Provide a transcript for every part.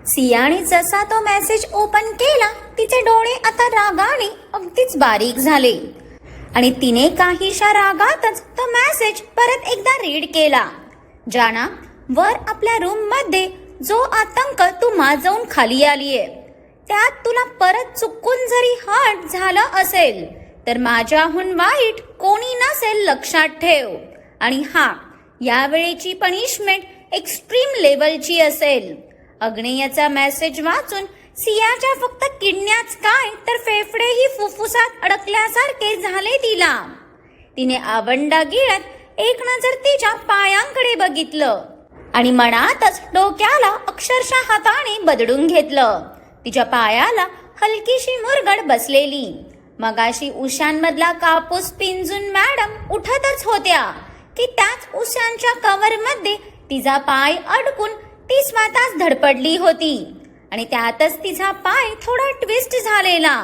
सियाने जसा तो message open केला तिचे डोळे आता रागाने अगदीच बारीक झाले आणि तिने काहीशा रागातच तो मेसेज परत एकदा रीड केला. जाना, वर आपल्या रूम मध्ये जो आतंक तू माजवून खाली आलीये त्यात तुला परत चुकून जरी हर्ट झालं असेल तर माझ्याहून वाईट कोणी नसेल लक्षात ठेव. आणि हा, यावेळेची पनिशमेंट एक्स्ट्रीम लेवलची असेल. अग्नेयचा मेसेज वाचून सियाच्या फक्त किडन्याच काय तर फेफडेही फुफ्फुसात अडकल्यासारखे झाले तिला. तिने आवंडा गिळत एक नजर तिच्या पायांकडे बघितलं आणि मनातच डोक्याला अक्षरशः हाताने बदडून घेतलं. तिच्या पायाला हलकीशी मुरगड बसलेली. मगाशी उशांमधला कापूस पिंजून मॅडम उठतच होत्या की त्याच उशांच्या कव्हरमध्ये तिचा पाय अडकून ती स्वतःच धडपडली होती आणि त्यातच तिचा पाय थोडा ट्विस्ट झालेला.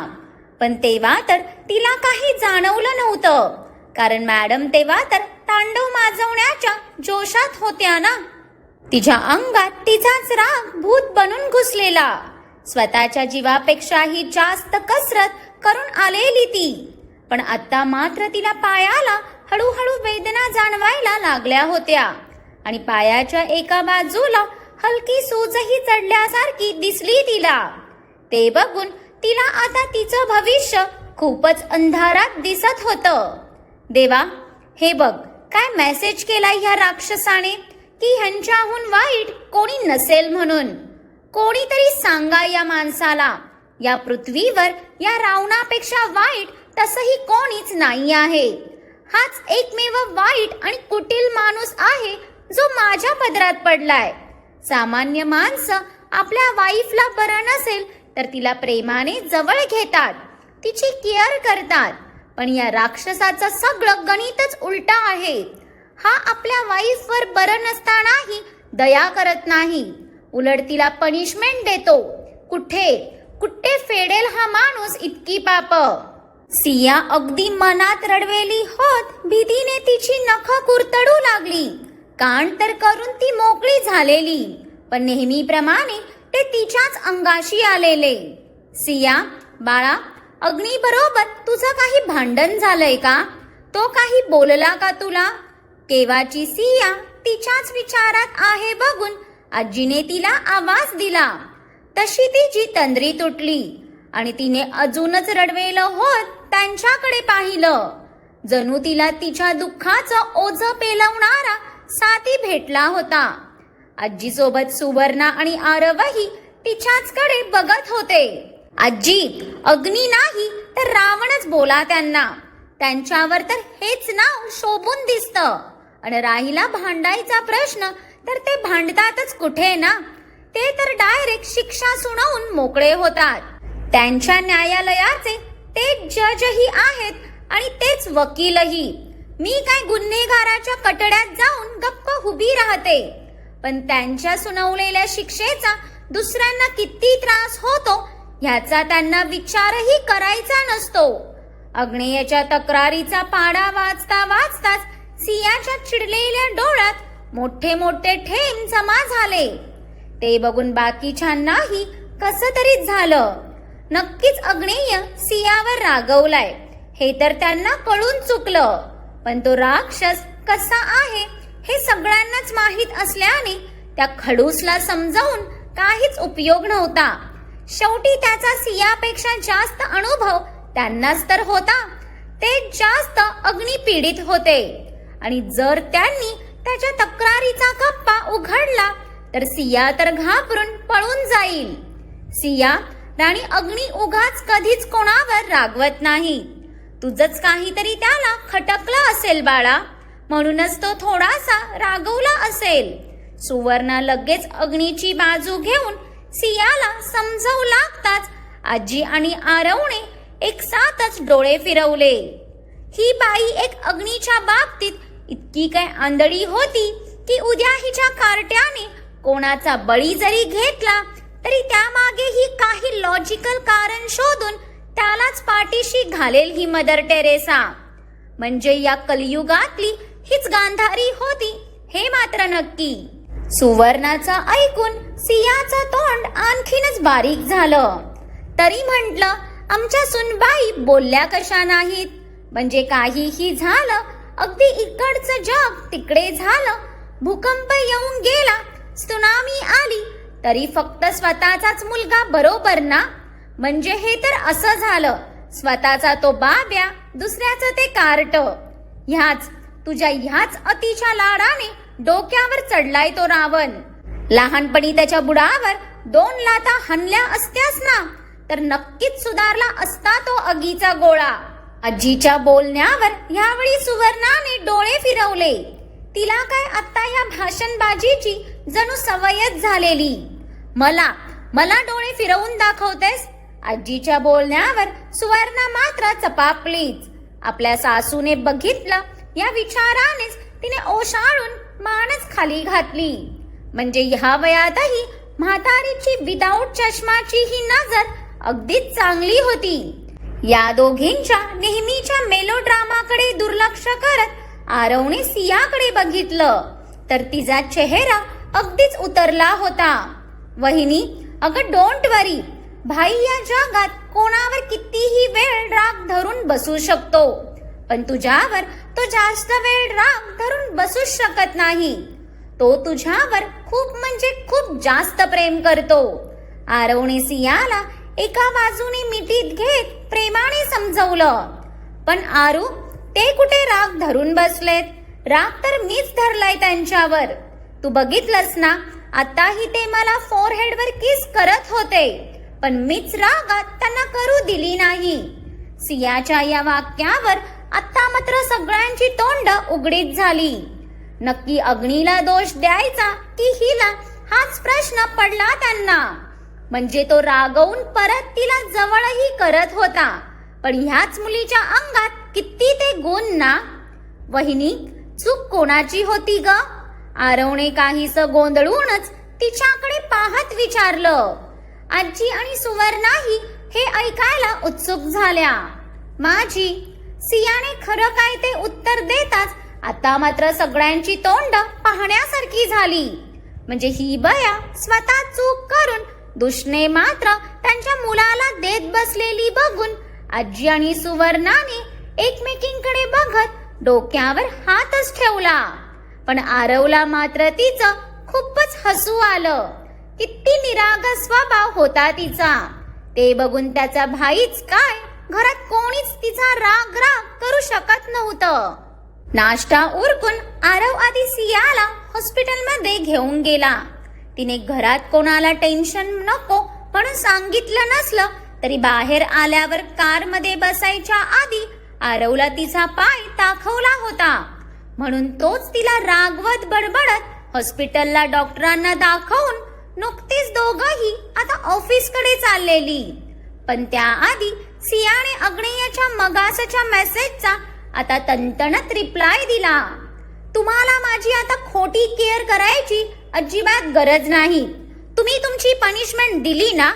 पण तेव्हा तर तिला काही जाणवलं नव्हतं, कारण मॅडम तेव्हा तर तांडव माजवण्याच्या जोशात होत्या ना. तिच्या अंगात तिचाच राग भूत बनून घुसलेला. स्वतःच्या जीवापेक्षाही जास्त कसरत करून आलेली ती. पण आता मात्र तिला पायाला हळूहळू वेदना जाणवायला लागल्या होत्या आणि पायाच्या एका बाजूला हलकी सूजही चढल्यासारखी दिसली तिला. ते बघून तिला आता तिचं भविष्य खूपच अंधारात दिसत होतं. देवा, हे बघ काय मेसेज केलाय ह्या राक्षसाने की ह्यांच्याहून वाईट कोणी नसेल म्हणून. कोणीतरी सांगा या माणसाला, या पृथ्वीवर या रावणापेक्षा वाईट तसंही कोणीच नाही आहे. हाच एकमेव वाईट आणि कुटील माणूस आहे जो माझ्या पदरात पडलाय. सामान्य माणसं आपल्या वाईफला बरं नसेल तर तिला प्रेमाने जवळ घेतात, तिची केअर करतात. पण या राक्षसाचं सगळं गणितच उलटा आहे. हा आपल्या वाईफवर बरं नसतानाही दया करत नाही, उलट तिला पनिशमेंट देतो. कुठे कुठे फेडेल हा माणूस इतकी पाप. सिया अगदी मनात रडवेली होत भीतीने तिची नखं कुरतडू लागली. कान तर करून ती मोकळी झालेली, पण नेहमीप्रमाणे ते तिच्याच अंगाशी आलेले. सिया बाळा, अग्नी बरोबर तुझं काही भांडण झालंय का? तो काही बोलला का तुला? केव्हाची सिया तिच्याच विचारात आहे बघून आजीने तिला आवाज दिला. तशी तिची तंद्री तुटली आणि तिने अजूनच रडवेलं होत त्यांच्याकडे पाहिलं. जणू तिला तिच्या दुःखाचं ओझं पेलवणारा साथी भेटला होता. आजीसोबत सुवर्णा आणि आरवही तिच्याचकडे बघत होते. आजी, अग्नी नाही तर रावणच बोला त्यांना. त्यांच्यावर तर हेच नाव शोभून दिसतं. आणि राहिला भांडायचा प्रश्न तर ते भांडतातच कुठे ना. ते तर डायरेक्ट शिक्षा सुनावून मोकळे होतात. त्यांच्या न्यायालयाचे ते जजही आहेत आणि तेच वकीलही. मी काय गुन्हेगाराच्या कटड्यात जाऊन गप्प उभी राहते, पण त्यांच्या सुनावलेल्या शिक्षेचा दुसऱ्यांना किती त्रास होतो ह्याचा त्यांना विचारही करायचा नसतो. अग्नेयच्या तक्रारीचा पाडा वाचता वाचताच सियाच्या चिडलेल्या डोळ्यात मोठे मोठे थेंब जमा झाले. ते बघून बाकीच्यांनाही कसं तरीच झालं. नक्कीच अग्नेय सियावर रागवलाय हे तर त्यांना कळून चुकलं, पण तो राक्षस कसा आहे हे सगळ्यांनाच माहीत असल्याने त्या खडूसला समजावून काहीच उपयोग नव्हता. शेवटी त्याचा सियापेक्षा जास्त अनुभव त्यांनाच तर होता. ते जास्त अग्निपीडित होते आणि जर त्यांनी त्याच्या तक्रारीचा कप्पा उघडला तर सिया तर घाबरून पळून जाईल. सिया, राणी अग्नी उगाच कधीच कोणावर रागवत नाही. तुझंच काहीतरी त्याला खटकलं असेल बाळा, म्हणूनच तो थोडासा रागवला असेल. सुवर्णा लगेच अग्नीची बाजू घेऊन सियाला समजावू लागताच आजी आणि आरवने एक साथच डोळे फिरवले. ही बाई एक अग्नीच्या बाबतीत इतकी काय आंधळी होती की उद्या हिच्या कार्ट्याने कोणाचा बळी जरी घेतला तरी त्यामागेही काही लॉजिकल कारण शोधून त्यालाच पाठीशी घालेल ही मदर टेरेसा. म्हणजे या कलियुगातली हीच गांधारी होती हे मात्र नक्की. सुवर्णाचं ऐकून सियाचं तोंड आणखीनच बारीक झालं. तरी म्हटलं, आमच्या सुनबाई बोलल्या कशा नाहीत? म्हणजे काहीही झालं, अगदी इकडचं जग तिकडे झालं, भूकंप येऊन गेला, त्सुनामी आली, तरी फक्त स्वतःचाच मुलगा बरोबर ना? म्हणजे हे तर असं झालं, स्वतःचा तो बाब्या, दुसऱ्याचं ते कार्ट. ह्याच अतिच्या लाडाने डोक्यावर चढलाय तो रावण. लहानपणी त्याच्या बुडावर 2 लाथा हाणल्या असत्यास ना, तर नक्कीच सुधारला असता तो आगीचा गोळा. आजीच्या बोलण्यावर यावेळी सुवर्णाने डोळे फिरवले. तिला काय आता या भाषणबाजीची जणू सवयच झालेली. मला डोळे फिरवून दाखवतेस? आजीच्या बोलण्यावर सुवर्णा मात्र चपापलीच. आपल्या सासूने बघितलं या विचारानेच तिने ओशाळून मानच खाली घातली. म्हणजे ह्या वयातही म्हातारीची विदाऊट चष्माची ही नजर अगदीच चांगली होती. या दोघींच्या नेहमीच्या मेलोड्रामाकडे दुर्लक्ष करत आरवने सियाकडे बघितलं तर तिचा चेहरा अगदीच उतरला होता. वहिनी, अगं डोंट वरी, भाई या जगात कोणावर कितीही वेळ राग धरून बसू शकतो, पण तुझ्यावर तो जास्त वेळ राग धरून बसूच शकत नाही. तो तुझ्यावर खूप म्हणजे खूप जास्त प्रेम करतो. आरवने सियाला एका बाजूने मिठीत घेत प्रेमाने समजवलं. पण आरू, ते कुठे राग धरून बसलेत? राग तर मीच धरलाय त्यांच्यावर. तू बघितलंस ना, आताही ते मला फोरहेडवर किस करत होते, पण मीच रागात त्यांना करू दिली नाही. सियाच्या या वाक्यावर आता मात्र सगळ्यांची तोंड उघडीत झाली. नक्की अग्नीला दोष द्यायचा की हिला, हाच प्रश्न पडला त्यांना. म्हणजे तो रागवून परत तिला जवळही करत होता, पण ह्याच मुलीच्या अंगात किती ते गुण ना. वहिनी, चूक कोणाची होती ग? आरवने काहीस गोंधळूनच तिच्याकडे पाहत विचारलं. आजी आणि सुवर्णाही हे ऐकायला उत्सुक झाल्या. माझी. सियाने खरं काय ते उत्तर देताच आता मात्र सगळ्यांची तोंड पाहण्यासारखी झाली. म्हणजे ही बया स्वतः चूक करून दुष्णे मात्र त्यांच्या मुलाला देत बसलेली बघून आजी आणि सुवर्णाने एकमेकींकडे बघत डोक्यावर हातच ठेवला. पण आरवला मात्र तिचं खूपच हसू आलं. किती निरागस स्वभाव होता तिचा. ते बघून त्याचा भाईच काय, घरात कोणीच तिचा राग करू शकत नव्हतं. नाश्ता उरकून आरव आधी सियाला हॉस्पिटलमध्ये घेऊन गेला. तिने घरात कोणाला टेन्शन नको म्हणून सांगितलं नसलं तरी बाहेर आल्यावर कारमध्ये बसायच्या आधी आरवला तिचा पाय दाखवला होता, म्हणून तोच तिला रागवत बडबडत हॉस्पिटलला डॉक्टरांना दाखवून नुकतीच दोघंही आता ऑफिसकडे चाललेली. पण त्याआधी सियाने अग्नेयच्या मगासच्या मेसेजचा आता तणतणत रिप्लाय दिला. तुम्हाला माझी आता खोटी केअर करायची अजिबात गरज नाही. तुम्ही तुमची पनिशमेंट दिली ना,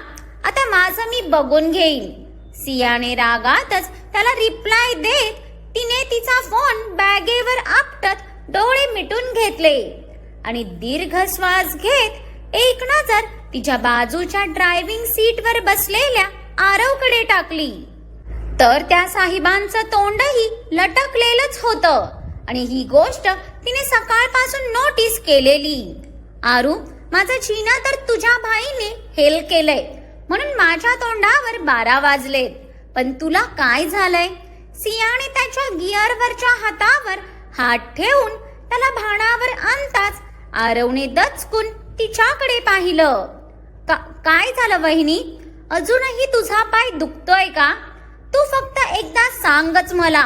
आता माझं मी बघून घेईन. सियाने रागातच त्याला रिप्लाय देत तिने तिचा फोन बॅगेवर आपटत डोळे मिटून घेतले आणि दीर्घ श्वास घेत एक नजर तिच्या बाजूच्या ड्रायव्हिंग सीटवर बसलेल्या आरवकडे टाकली. तर त्या साहेबांचं तोंडही लटकलेलंच होतं आणि ही गोष्ट तिने सकाळपासून नोटीस केलेली. आरू, माझा जीना तर तुझ्या भाईने हेल केलंय म्हणून माझ्या तोंडावर 12 वाजलेत. पण तुला काय झालंय? सियाने त्याच्या गिअरवरच्या हातावर हात ठेवून त्याला भाणावर आणताच आरवने दचकून तिच्याकडे पाहिलं. काय झालं वहिनी? अजूनही तुझा पाय दुखतोय का? तू फक्त एकदा सांगच मला,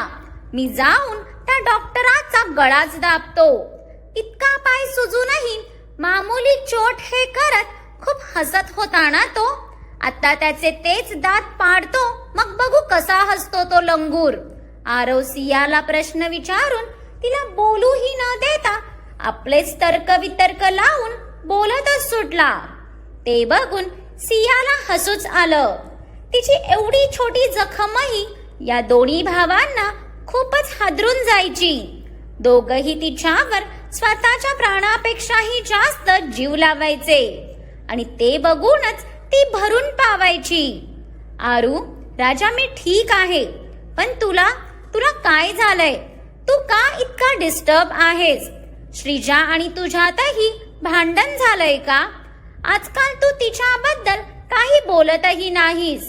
मी जाऊन त्या डॉक्टराचा गळाच दाबतो. इतका पाय सुजूनही मामूली चोट हे करत खूप हसत होता ना तो. आता त्याचे तेच दात पाडतो, मग बघू कसा हसतो तो लंगूर. आरव सियाला प्रश्न विचारून तिला बोलूही न देता आपलेच तर्क वितर्क लावून बोलतच सुटला. ते बघून सियाला हसूच आलं. तिची एवढी छोटी जखमही या दोन्ही भावांना खूपच हादरून जायची. दोघही तिच्यावर स्वतःच्या प्राणापेक्षाही जास्त जीव लावायचे आणि ते बघूनच ती भरून पावायची. आरू, राजा मी ठीक आहे, पण तुला काय झालंय? तू का इतका डिस्टर्ब आहेस? श्रीजा आणि तुझ्यातही भांडण झालंय का? आजकाल तू तिच्याबद्दल काही बोलतही नाहीस.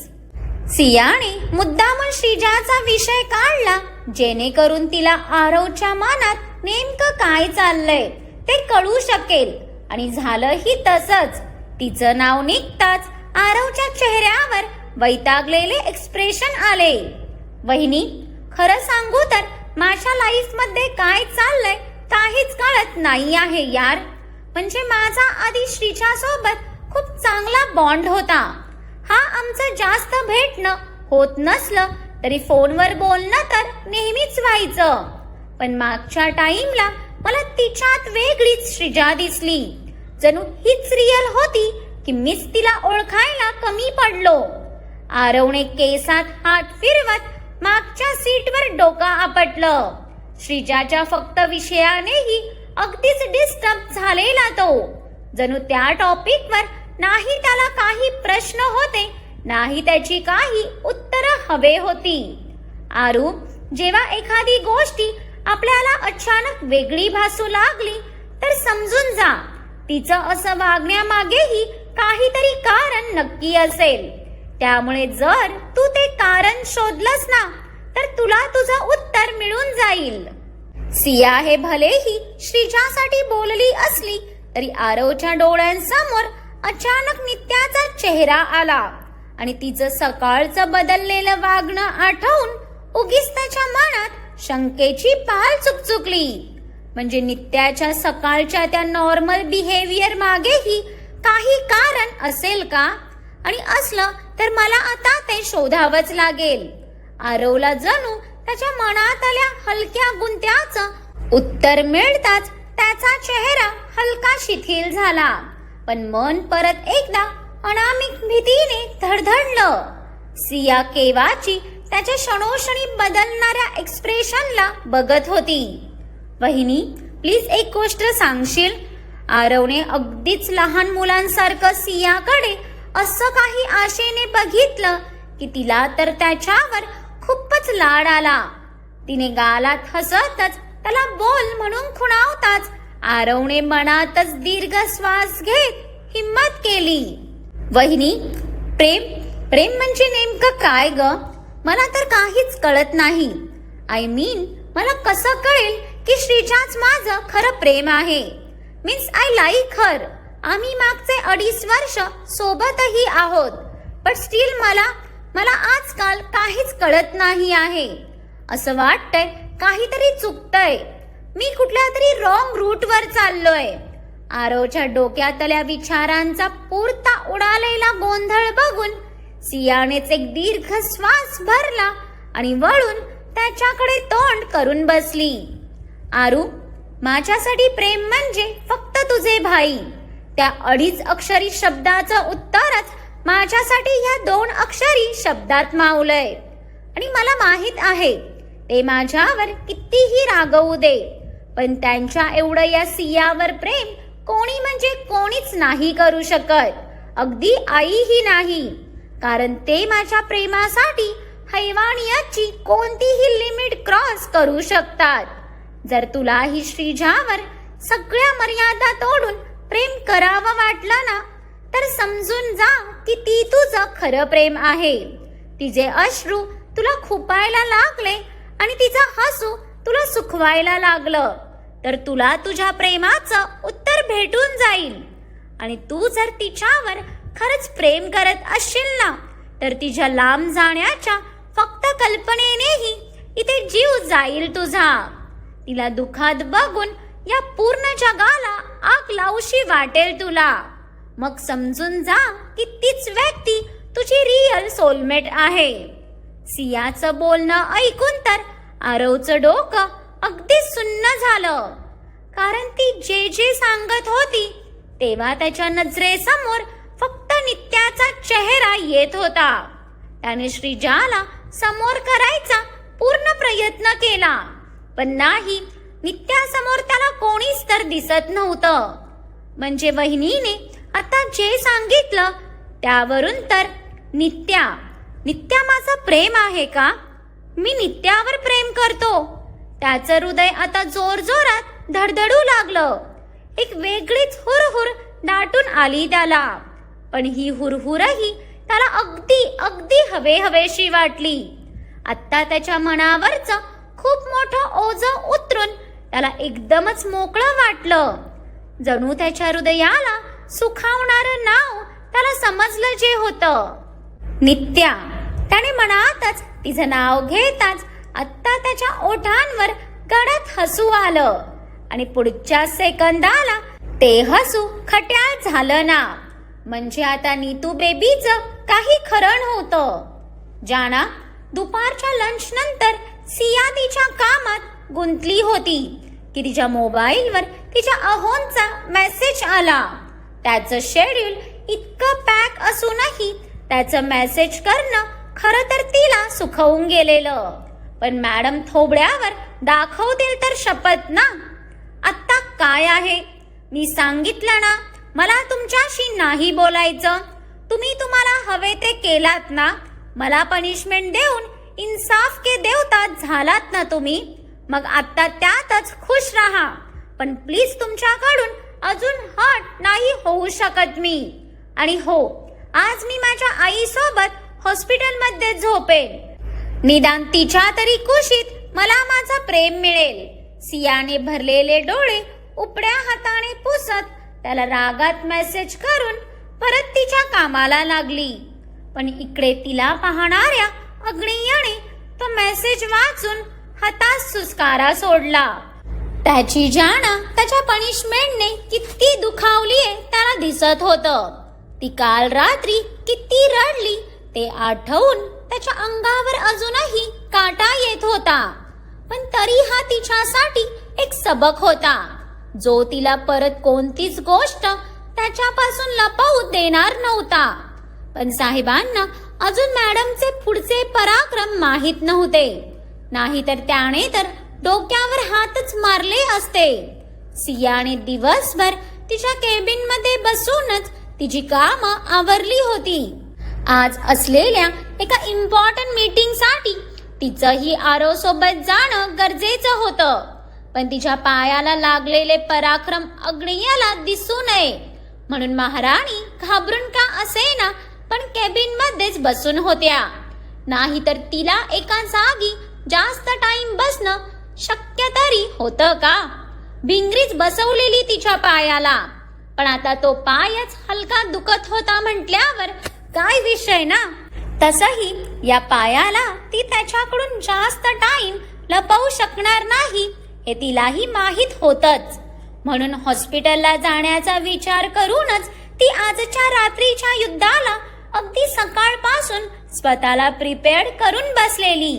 सियाने मुद्दामून श्रीजाचा विषय काढला, जेणेकरून तिला आरवच्या मनात नेमकं काय चाललंय ते कळू शकेल. आणि झालंही तसंच. तिचं नाव निघताच आरवच्या चेहऱ्यावर वैतागलेले एक्सप्रेशन आले. वहिनी, खरं सांगू तर माझ्या लाईफ मध्ये काय चाललंय काहीच कळत नाही आहे यार. म्हणजे माझा आधी श्रीजा सोबत खूप चांगला बॉन्ड होता. हा आमचं जास्त भेटणं होत नसलं तरी फोनवर बोलणं तर नेहमीच व्हायचं. पण मागच्या टाइमला मला तिच्यात वेगळीच श्रीजा दिसली. जणू हीच रिअल होती की मीच तिला ओळखायला कमी पडलो. आरवने केसात हात फिरवत मागच्या सीटवर डोका आपटलं. श्रीजाच्या फक्त विषयानेही अगदीच डिस्टर्ब झालेला तो. जणू त्या टॉपिकवर नाही त्याला काही प्रश्न होते, नाही त्याची काही उत्तरं हवे होती. आरू, जेव्हा एखादी गोष्टी आपल्याला अचानक वेगळी भासू लागली तर समजून जा, तिचं असं वागण्यामागेही काहीतरी कारण नक्की असेल. त्यामुळे जर तू ते कारण शोधलंस ना तर तुला तुझं उत्तर मिळून जाईल. सिया हे भलेही श्रीजासाठी बोलली असली तरी आरवच्या डोळ्यांसमोर अचानक नित्याचा चेहरा आला आणि तिचं सकाळचं बदललेलं वागणं आठवून उगीच त्याच्या मनात शंकेची पाल चुकचुकली. म्हणजे नित्याच्या सकाळच्या त्या नॉर्मल बिहेवियर मागेही काही कारण असेल का? आणि असलं तर मला आता ते शोधावंच लागेल. आरवला जणू त्याच्या मनात आल्या हलक्या गुंत्याचं उत्तर मिळताच त्याचा चेहरा हलका शिथिल झाला. पण मन परत एकदा अनामिक भीतीने धडधडलं. सिया केवाची त्याच्या क्षणोक्षणी बदलणाऱ्या एक्सप्रेशनला बघत होती. वहिनी, प्लीज एक गोष्ट सांगशील? आरवने अगदीच लहान मुलांसारखं सियाकडे असं काही आशेने बघितलं की तिला तर त्याच्यावर खूपच लाड आला. तिने गालात हसतच त्याला बोल म्हणून खुणावताच आरवने मनातच दीर्घ श्वास घेत हिम्मत केली. वहिनी, प्रेम म्हणजे नेमकं काय ग? मला तर काहीच कळत नाही. आय मीन, मला कसं कळेल की श्रीजाच माझं खरं प्रेम आहे? मीन्स आय लाईक हर. आम्ही मागचे 2.5 वर्ष सोबतही आहोत. पण स्टील मला आजकाल काहीच कळत नाही आहे. असं वाटतंय काहीतरी चुकतंय. मी कुठल्या तरी रॉंग रूट वर चाललोय. आरवच्या डोक्यातल्या विचारांचा पुरता उडालेला गोंधळ बघून सियानेच एक दीर्घ श्वास भरला आणि वळून त्याच्याकडे तोंड करून बसली. आरू, माझ्यासाठी प्रेम म्हणजे फक्त तुझे भाई. त्या 2.5 अक्षरी शब्दाचं उत्तरच माझ्यासाठी ह्या 2 अक्षरी शब्दात मावलंय. आणि मला माहित आहे ते माझ्यावर कितीही रागवू दे, पण त्यांच्या एवढं या सियावर प्रेम कोणी म्हणजे कोणीच नाही करू शकत. अगदी आईही नाही. कारण ते माझ्या प्रेमासाठी हैवानियतची कोणतीही लिमिट क्रॉस करू शकतात. जर तुलाही श्रीजावर सगळ्या मर्यादा तोडून प्रेम करावं वाटलं ना तर समजून जा की ती तुझं खरं प्रेम आहे. तिचे अश्रू तुला खुपायला लागले आणि तिचं हसू तुला सुखवायला लागलं तर तुला तुझ्या प्रेमाचं उत्तर भेटून जाईल. आणि तू जर तिच्यावर खरंच प्रेम करत असशील ना तर तिच्या लांब जाण्याच्या फक्त कल्पनेनेही इथे जीव जाईल तुझा. तिला दुःखात बघून या पूर्ण जगाला आग लावशी वाटेल तुला. मग समजून जा की तीच व्यक्ती तुझी रिअल सोलमेट आहे. सियाचं बोलणं ऐकून तर आरवचं डोकं अगदी सुन्न झालं. कारण ती जे सांगत होती तेव्हा त्याच्या नजरेसमोर फक्त नित्याचा चेहरा येत होता. त्याने श्रीजाला समोर करायचा पूर्ण प्रयत्न केला, पण नाही, नित्यासमोर त्याला कोणीच तर दिसत नव्हतं. म्हणजे वहिनीने आता जे सांगितलं त्यावरून तर नित्या माझं प्रेम आहे का? मी नित्यावर प्रेम करतो. त्याचं हृदय आता जोरजोरात धडधडू लागलं. एक वेगळीच हुरहुर दाटून आली त्याला. पण ही हुरहुरही त्याला अगदी हवेशी वाटली. आत्ता त्याच्या मनावरचं खूप मोठं ओझं उतरून त्याला एकदमच मोकळं वाटलं. जणू त्याच्या हृदयाला सुखावणारं नाव त्याला समजलं जे होतं, नित्या. त्याने मनातच तिचं नाव घेताच आत्ता त्याच्या ओठांवर गडद हसू आलं आणि पुढच्या सेकंदाला ते हसू खट्याळ झालं ना. म्हणजे आता नीतू बेबीचं काही खरं नव्हतं. जाना दुपारच्या लंच नंतर सिया तिच्या कामात गुंतली होती की तिच्या मोबाईलवर तिच्या अहोंचा मेसेज आला. त्याचं शेड्यूल इतकं पॅक असूनही त्याचं मेसेज करणं खरं तर तिला सुखवून गेलेलं. पण मॅडम थोबड्यावर दाखवतील तर शपथ ना. आत्ता काय आहे? मी सांगितलं ना मला तुमच्याशी नाही बोलायचं. तुम्हाला हवे ते केलात ना. मला पनिशमेंट देऊन इन्साफ के देवता झालात ना तुम्ही. मग आता त्यातच खुश राहा. पण प्लीज तुमच्याकडून अजून हट नाही होऊ शकत मी. आणि हो, आज मी माझ्या आईसोबत हॉस्पिटलमध्ये झोपेन. निदान तिच्या तरी कुशीत मला माझं प्रेम मिळेल. सियाने भरलेले डोळे उपड्या हाताने पुसत त्याला रागात मेसेज करून परत तिच्या कामाला लागली. पण इकडे तिला पाहणाऱ्या अग्नियाने तो मेसेज वाचून हातात सुस्कारा सोडला. त्याची जाणा त्याच्या पनिशमेंटने किती दुखावलीये त्याला दिसत होतं. ती काल रात्री किती रडली ते आठवून त्याच्या अंगावर अजूनही काटा येत होता. पण तरी हा तिच्यासाठी एक सबक होता जो तिला परत कोणतीच गोष्ट त्याच्यापासून लपवू देणार नव्हता. पण साहेबांना अजून मॅडमचे पुढचे पराक्रम माहीत नव्हते. नाहीतर त्याने तर डोक्यावर हातच मारले असते. सियाने दिवसभर तिच्या केबिन मध्ये बसूनच तिची कामं आवरली होती. आज असलेल्या एका इम्पॉर्टंट मीटिंग साठी तिचंही आरो सोबत जाणं गरजेचं होतं. पण तिच्या पायाला लागलेले पराक्रम अग्नियाला दिसू नये म्हणून महाराणी घाबरून का असेना पण केबिन मध्येच बसून होत्या. नाहीतर तिला एका जागी जास्त टाइम बसणं शक्य तरी होतं का? भिंगरीच बसवलेली तिच्या पायाला. पण आता तो पायच हलका दुखत होता म्हटल्यावर काय विषय ना. तसही या पायाला ती त्याच्याकडून जास्त टाइम लपवू शकणार नाही हे तिलाही माहीत होतच. म्हणून हॉस्पिटलला जाण्याचा विचार करूनच ती आजच्या रात्रीच्या युद्धाला अगदी सकाळपासून स्वतःला प्रिपेअर्ड करून बसलेली.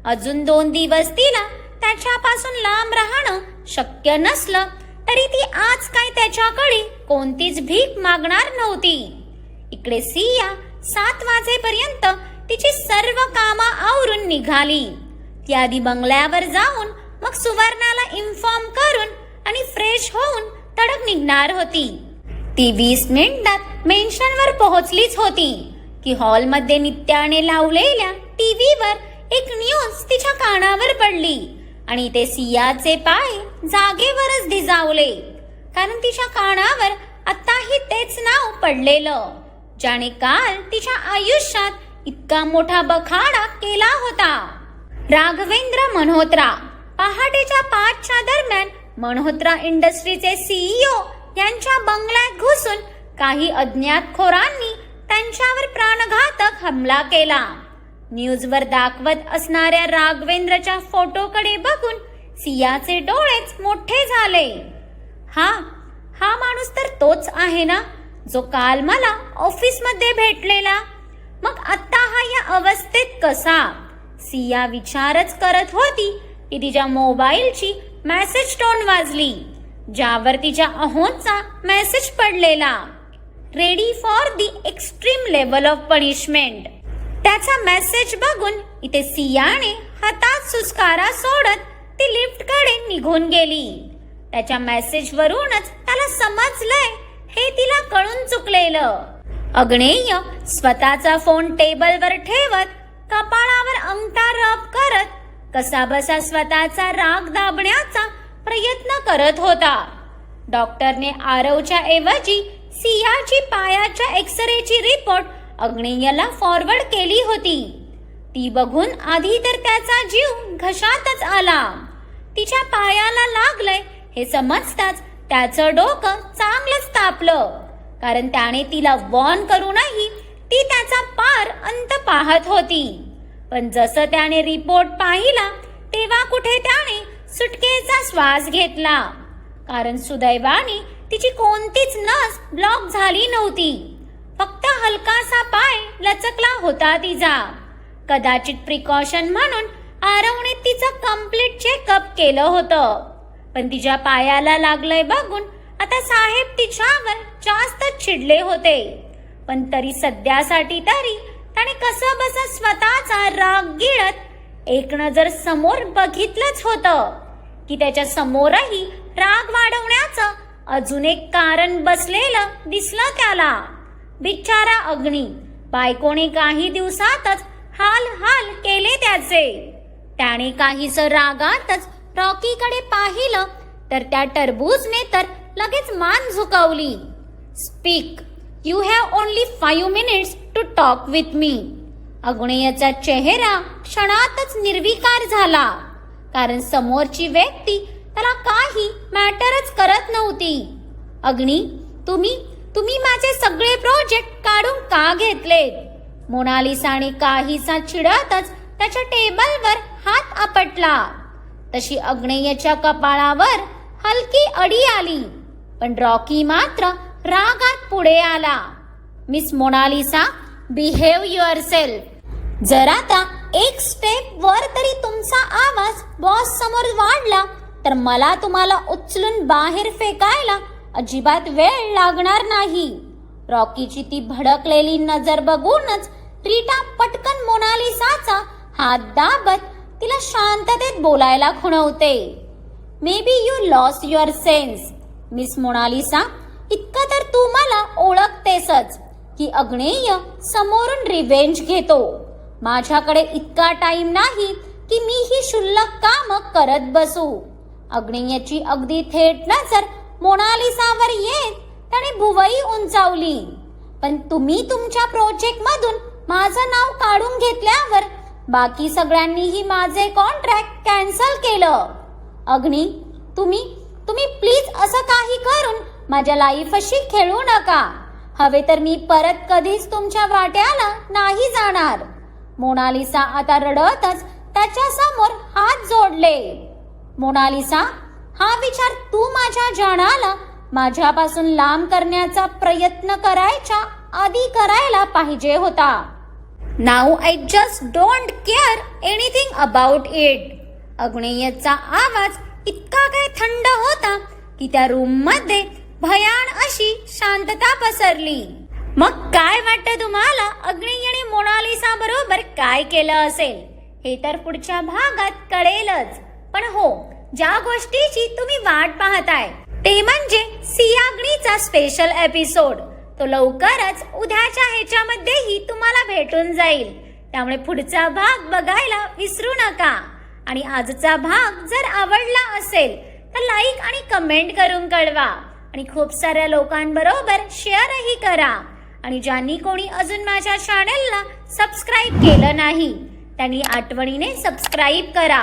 अजून 2 दिवस तिला त्याच्यापासून लांब राहणं शक्य नसलं तरी ती आज काय त्याच्याकडे कोणतीच भीक मागणार नव्हती. इकडे सिया 7 वाजेपर्यंत तिची सर्व कामं आवरून निघाली. ती आधी बंगल्यावर जाऊन मग सुवर्णाला इन्फॉर्म करून आणि फ्रेश होऊन तडक निघणार होती. ती 20 मिनिटात मेन्शनवर पोहोचलीच होती की हॉलमध्ये नित्याने लावलेल्या टीव्हीवर एक न्यूज तिच्या कानावर पडली आणि ते सियाचे पाय जागेवरच धिजावले. कारण तिच्या कानावर आताही तेच नाव पडलेलं ज्याने काल तिच्या आयुष्यात इतका मोठा बखाडा केला होता. राघवेंद्र मल्होत्रा. पहाटेच्या 5च्या दरम्यान मल्होत्रा इंडस्ट्रीचे CEO यांच्या बंगल्यात घुसून काही अज्ञातखोरांनी त्यांच्यावर प्राणघातक हमला केला. न्यूजवर दाखवत असणाऱ्या राघवेंद्रच्या फोटोकडे बघून सियाचे डोळेच मोठे झाले. हा माणूस तर तोच आहे ना जो काल मला ऑफिसमध्ये भेटलेला. मग आता हा या अवस्थेत कसा? सिया विचारच करत होती की तिच्या मोबाईलची मेसेज टोन वाजली ज्यावर तिच्या अहोंचा मेसेज पडलेला. Ready for the extreme level of punishment. त्याचा मेसेज बघून इथे सियाने हातात सुस्कारा सोडत ती लिफ्टकडे निघून गेली. त्याच्या मेसेज वरूनच त्याला समजलंय हे तिला कळून चुकलेलं. अग्नेय स्वतःचा फोन टेबलवर ठेवत कपाळावर अंगठा रब करत कसाबसा स्वतःचा राग दाबण्याचा प्रयत्न करत होता. डॉक्टरने आरवच्या ऐवजी सियाची पायाच्या एक्सरेची रिपोर्ट अग्नेयला फॉरवर्ड केली होती. ती बघून आधी तर त्याचा जीव घशातच आला. तिच्या पायाला लागलंय हे समजताच त्याचं डोकं चांगलंच तापलं, कारण त्याने तिला वॉर्न करूनही ती त्याचा पार अंत पाहत होती. पण जसं त्याने रिपोर्ट पाहिला तेव्हा कुठे त्याने सुटकेचा श्वास घेतला, कारण सुदैवाने तिची कोणतीच नस ब्लॉक झाली नव्हती. फक्त हलकासा पाय लचकला होता तिचा. कदाचित प्रिकॉशन म्हणून आरवने तिचं कम्प्लीट चेकअप केलं होतं. पण तिच्या पायाला लागलंय बघून आता साहेब तिच्यावर जास्त चिडले होते. पण तरी सध्यासाठी तरी त्याने कसं बस स्वतःचा राग गिळत एक नजर समोर बघितलंच होतं की त्याच्या समोरही राग वाढवण्याचं अजून एक कारण बसलेलं दिसलं त्याला. बिचारा अग्नी, बायकोने काही दिवसातच हाल हाल केले त्याचे. त्याने काहीस रागातच रॉकीकडे पाहिलं तर त्या टरबूजने तर लगेच मान झुकवली. Speak, you have only 5 minutes to talk with me. अग्नेयचा चेहरा क्षणातच निर्विकार झाला, कारण समोरची व्यक्ती त्याला काही मॅटरच करत नव्हती. अग्नी, तुम्ही माझे सगळे प्रोजेक्ट काढून का घेतलेत? मोनालिसाने काहीसा चिडतच त्याच्या टेबलवर हात आपटला. तशी अग्नेयच्या कपाळावर हलकी अडी आली, पण रॉकी मात्र रागात पुढे आला. Miss Mona Lisa, behave yourself. जर आता एक स्टेप वर तरी तुमचा आवाज बॉस समोर वाढला तर मला तुम्हाला उचलून बाहेर फेकायला अजिबात वेळ लागणार नाही. रॉकीची ती भडकलेली नजर बघूनच रीटा पटकन मोनालिसाचा हात दाबत तिला शांततेत बोलायला खुणवते. May be you lost your sense. Miss Monalisa, इतकं तर तू मला ओळखतेसच की अग्नेय समोरून रिवेंज घेतो. माझ्याकडे इतका टाइम नाही की मी ही क्षुल्लक कामं करत बसू. अग्नेयची अगदी थेट नजर मोनालिसावर येत त्याने भुवई उंचावली. पण तुम्ही तुमच्या प्रोजेक्ट मधून माझं नाव काढून घेतल्यावर बाकी सगळ्यांनीही माझे कॉन्ट्रॅक्ट कॅन्सल केलं. अग्नी, तुम्ही प्लीज असं काही करून माझ्या लाईफशी खेळू नका. हवे तर मी परत कधीच तुमच्या वाट्याला नाही जाणार. मोनालिसा आता रडतच त्याच्या समोर हात जोडले. मोनालिसा, हा विचार तू माझ्या जाणाला माझ्यापासून लांब करण्याचा प्रयत्न करायच्या आधी करायला पाहिजे होता. Now I just don't care anything about it. अग्नेयचा आवाज इतका काय थंड होता की त्या रूम मध्ये भयान अशी शांतता पसरली. मग काय वाटतं तुम्हाला अग्नेयने मोनालिसा बरोबर काय केलं असेल? हे तर पुढच्या भागात कळेलच. पण हो, ज्या गोष्टीची तुम्ही वाट पाहताय ते म्हणजे सियाग्नीचा स्पेशल एपिसोड. तो लवकरच उद्याच्या ह्याच्यामध्येही तुम्हाला भेटून जाईल. त्यामुळे पुढचा भाग बघायला विसरू नका. आणि आजचा भाग जर आवडला असेल तर लाईक आणि कमेंट करून कळवा. आणि खूप साऱ्या लोकांबरोबर शेअरही करा. आणि ज्यांनी कोणी अजून माझ्या चॅनलला सबस्क्राईब केलं नाही त्यांनी आठवणीने सबस्क्राईब करा.